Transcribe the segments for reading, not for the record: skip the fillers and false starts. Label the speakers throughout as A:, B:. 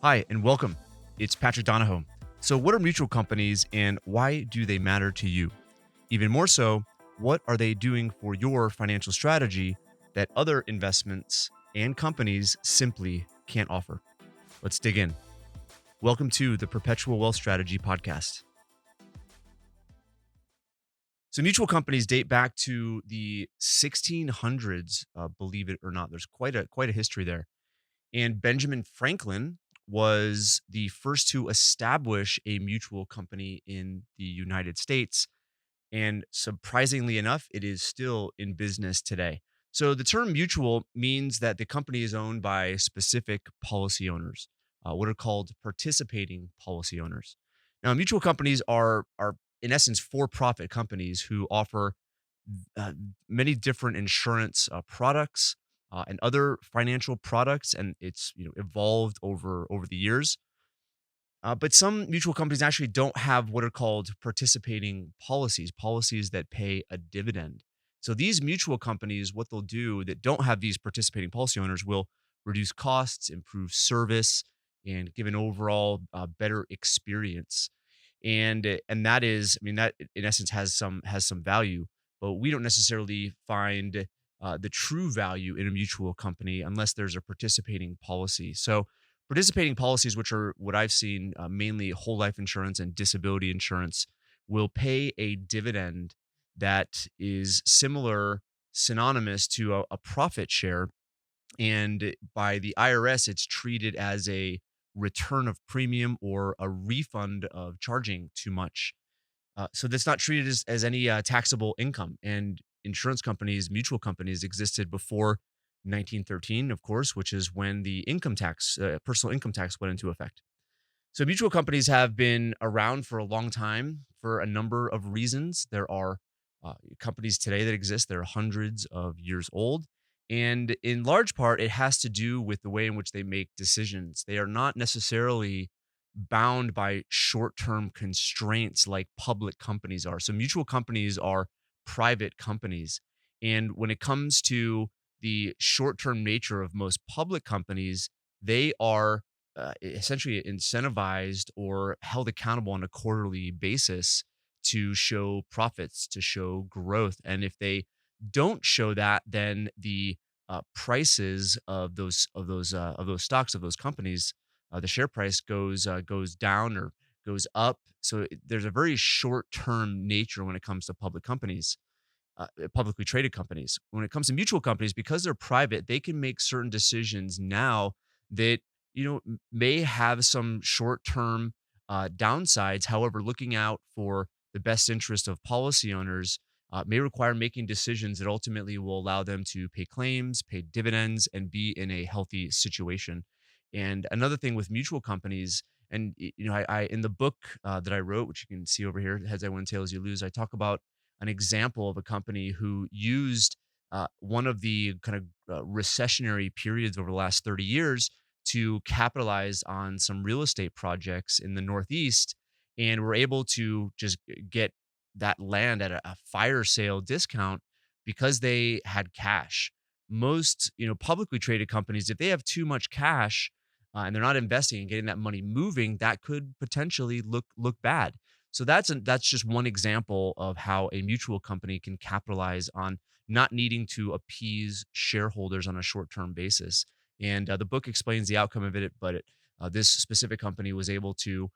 A: Hi, and welcome. It's Patrick Donohoe. So, what are mutual companies and why do they matter to you? Even more so, what are they doing for your financial strategy that other investments and companies simply can't offer? Let's dig in. Welcome to the Perpetual Wealth Strategy Podcast. So, mutual companies date back to the 1600s, believe it or not. There's quite a history there. And Benjamin Franklin was the first to establish a mutual company in the United States. And surprisingly enough, it is still in business today. So the term mutual means that the company is owned by specific policy owners, what are called participating policy owners. Now, mutual companies are in essence for-profit companies who offer uh, many different insurance products and other financial products, and it's evolved over the years. But some mutual companies actually don't have what are called participating policies that pay a dividend. So these mutual companies, what they'll do that don't have these participating policy owners will reduce costs, improve service, and give an overall better experience. And that is, I mean, that in essence has some value, but we don't necessarily find the true value in a mutual company unless there's a participating policy. So participating policies, which are what I've seen mainly whole life insurance and disability insurance, will pay a dividend that is synonymous to a profit share. And by the IRS, it's treated as a return of premium or a refund of charging too much. So that's not treated as any taxable income. And insurance companies, mutual companies existed before 1913, of course, which is when the personal income tax went into effect. So mutual companies have been around for a long time for a number of reasons. There are companies today that exist that are hundreds of years old. And in large part, it has to do with the way in which they make decisions. They are not necessarily bound by short term constraints like public companies are. So mutual companies are private companies. And when it comes to the short term nature of most public companies, they are essentially incentivized or held accountable on a quarterly basis to show profits, to show growth. And if they don't show that, then the prices of those stocks of those companies, the share price goes down or goes up. So there's a very short term nature when it comes to publicly traded companies. When it comes to mutual companies, because they're private, they can make certain decisions now that may have some short-term downsides. However, looking out for the best interest of policy owners may require making decisions that ultimately will allow them to pay claims, pay dividends, and be in a healthy situation. And another thing with mutual companies, and I in the book that I wrote, which you can see over here, Heads I Win, Tails You Lose, I talk about an example of a company who used one of the kind of recessionary periods over the last 30 years to capitalize on some real estate projects in the Northeast, and were able to just get that land at a fire sale discount because they had cash. Most publicly traded companies, if they have too much cash and they're not investing and getting that money moving, that could potentially look bad. So that's just one example of how a mutual company can capitalize on not needing to appease shareholders on a short-term basis. And the book explains the outcome of it, but this specific company was able to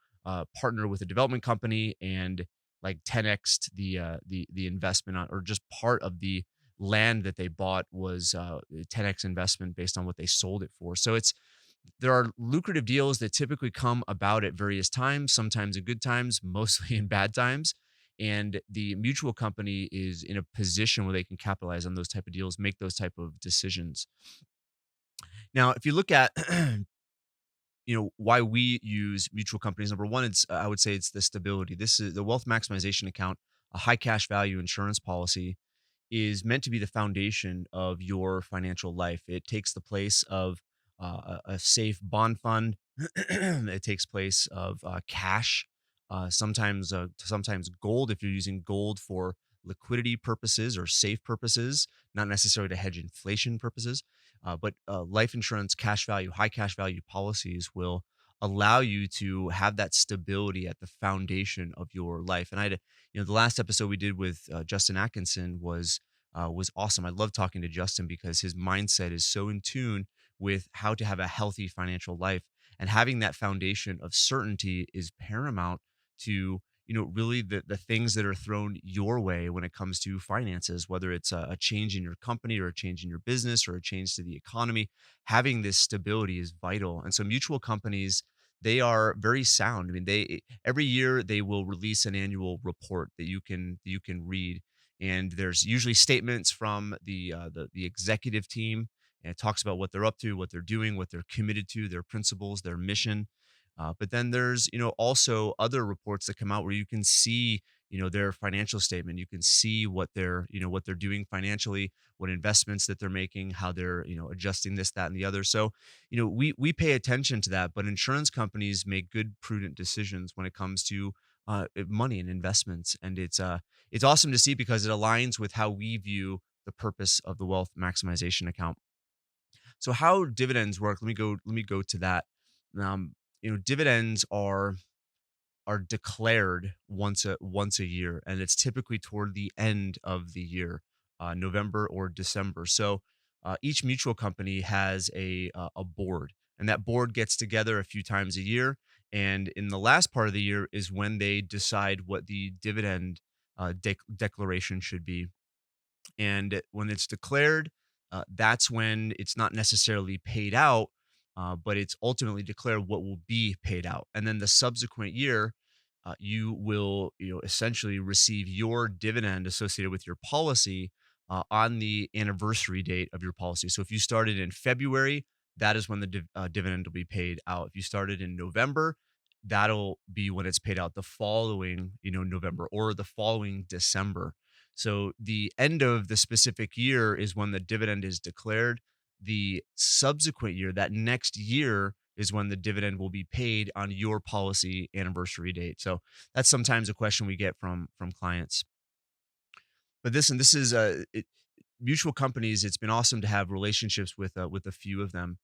A: partner with a development company and like 10x the investment on, or just part of the land that they bought was 10x investment based on what they sold it for. So there are lucrative deals that typically come about at various times, sometimes in good times, mostly in bad times. And the mutual company is in a position where they can capitalize on those type of deals, make those type of decisions. Now, if you look at why we use mutual companies, number one, it's I would say it's the stability. This is the wealth maximization account, a high cash value insurance policy is meant to be the foundation of your financial life. It takes the place of a safe bond fund. It takes place of cash, sometimes gold if you're using gold for liquidity purposes or safe purposes, not necessarily to hedge inflation purposes. But life insurance, cash value, high cash value policies will allow you to have that stability at the foundation of your life. And the last episode we did with Justin Atkinson was awesome. I love talking to Justin because his mindset is so in tune with how to have a healthy financial life, and having that foundation of certainty is paramount to really the things that are thrown your way when it comes to finances, whether it's a change in your company or a change in your business or a change to the economy. Having this stability is vital. And so mutual companies, they are very sound. I mean, they every year they will release an annual report that you can read, and there's usually statements from the executive team, and it talks about what they're up to, what they're doing, what they're committed to, their principles, their mission. But then there's also other reports that come out where you can see their financial statement. You can see what they're doing financially, what investments that they're making, how they're adjusting this, that, and the other. So we pay attention to that. But insurance companies make good, prudent decisions when it comes to money and investments, and it's awesome to see because it aligns with how we view the purpose of the wealth maximization account. So how dividends work? Let me go to that. Dividends are declared once a year, and it's typically toward the end of the year, November or December. So each mutual company has a board, and that board gets together a few times a year. And in the last part of the year is when they decide what the dividend declaration should be. And when it's declared, that's when it's not necessarily paid out, but it's ultimately declared what will be paid out. And then the subsequent year, you will essentially receive your dividend associated with your policy on the anniversary date of your policy. So if you started in February, that is when the dividend will be paid out. If you started in November, that'll be when it's paid out the following November or the following December. So the end of the specific year is when the dividend is declared. The subsequent year, that next year, is when the dividend will be paid on your policy anniversary date. So that's sometimes a question we get from clients. But this is mutual companies. It's been awesome to have relationships with a few of them,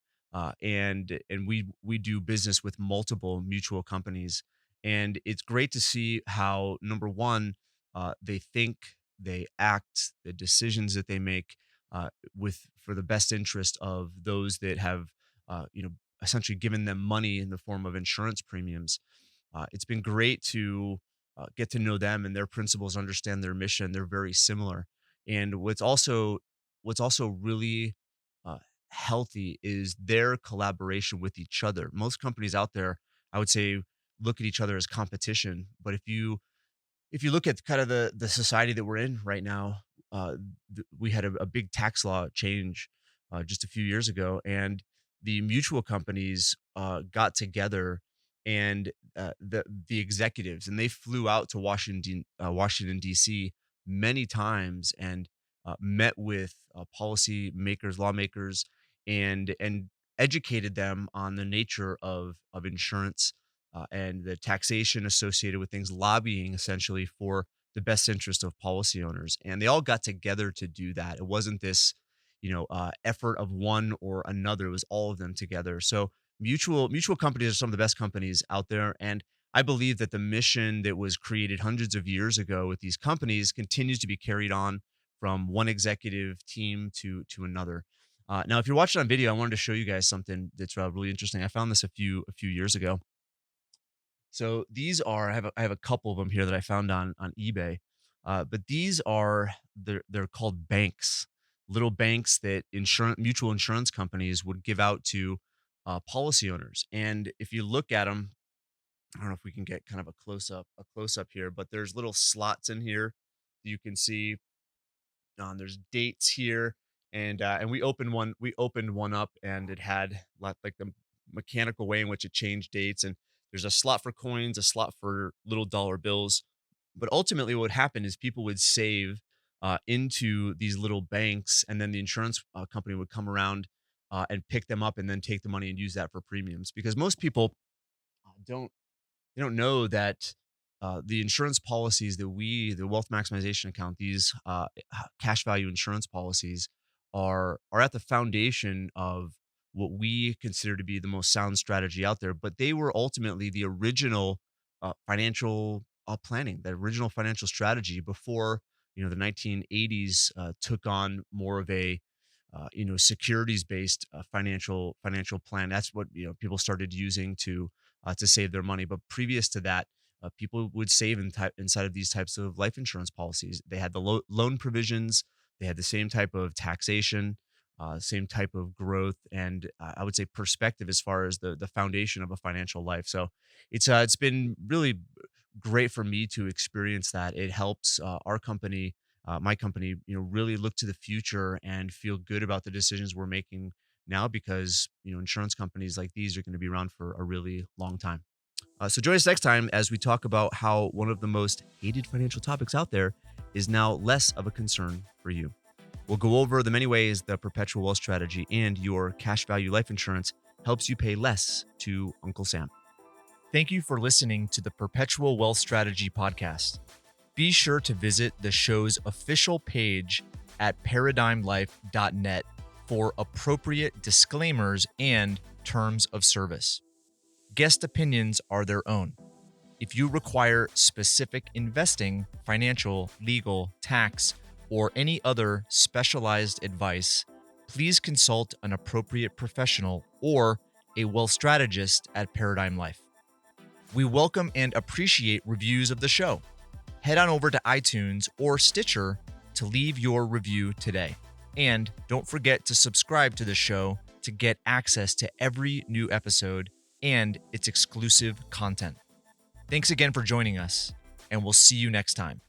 A: and we do business with multiple mutual companies, and it's great to see how number one, they think, they act, the decisions that they make with for the best interest of those that have essentially given them money in the form of insurance premiums. It's been great to get to know them and their principles, understand their mission. They're very similar. And what's also really uh, healthy is their collaboration with each other. Most companies out there, I would say, look at each other as competition. But if you look at kind of the society that we're in right now, we had a big tax law change just a few years ago, and the mutual companies got together, and the executives, and they flew out to Washington D.C. many times, and met with policy makers, lawmakers, and educated them on the nature of insurance and the taxation associated with things, lobbying essentially for the best interest of policy owners. And they all got together to do that. It wasn't this, effort of one or another. It was all of them together. So mutual companies are some of the best companies out there. And I believe that the mission that was created hundreds of years ago with these companies continues to be carried on from one executive team to another. Now, if you're watching on video, I wanted to show you guys something that's really interesting. I found this a few years ago. So these are I have a couple of them here that I found on eBay, but these are they're called banks, little banks that insurance mutual insurance companies would give out to policy owners. And if you look at them, I don't know if we can get kind of a close up here, but there's little slots in here that you can see. There's dates here, and we opened one up, and it had like the mechanical way in which it changed dates, and there's a slot for coins, a slot for little dollar bills. But ultimately, what would happen is people would save into these little banks, and then the insurance company would come around and pick them up, and then take the money and use that for premiums. Because most people don't they don't know that the insurance policies that the wealth maximization account, these cash value insurance policies are at the foundation of what we consider to be the most sound strategy out there. But they were ultimately the original financial planning, the original financial strategy before the 1980s took on more of a securities based financial plan. That's what people started using to save their money. But previous to that, people would save inside of these types of life insurance policies. They had the loan provisions. They had the same type of taxation, same type of growth, and I would say perspective as far as the foundation of a financial life. So it's been really great for me to experience that. It helps our company, my company, really look to the future and feel good about the decisions we're making now, because insurance companies like these are going to be around for a really long time. So join us next time as we talk about how one of the most hated financial topics out there is now less of a concern for you. We'll go over the many ways the perpetual wealth strategy and your cash value life insurance helps you pay less to Uncle Sam. Thank you for listening to the Perpetual Wealth Strategy podcast. Be sure to visit the show's official page at paradigmlife.net for appropriate disclaimers and terms of service. Guest opinions are their own. If you require specific investing, financial, legal, tax, or any other specialized advice, please consult an appropriate professional or a wealth strategist at Paradigm Life. We welcome and appreciate reviews of the show. Head on over to iTunes or Stitcher to leave your review today. And don't forget to subscribe to the show to get access to every new episode and its exclusive content. Thanks again for joining us, and we'll see you next time.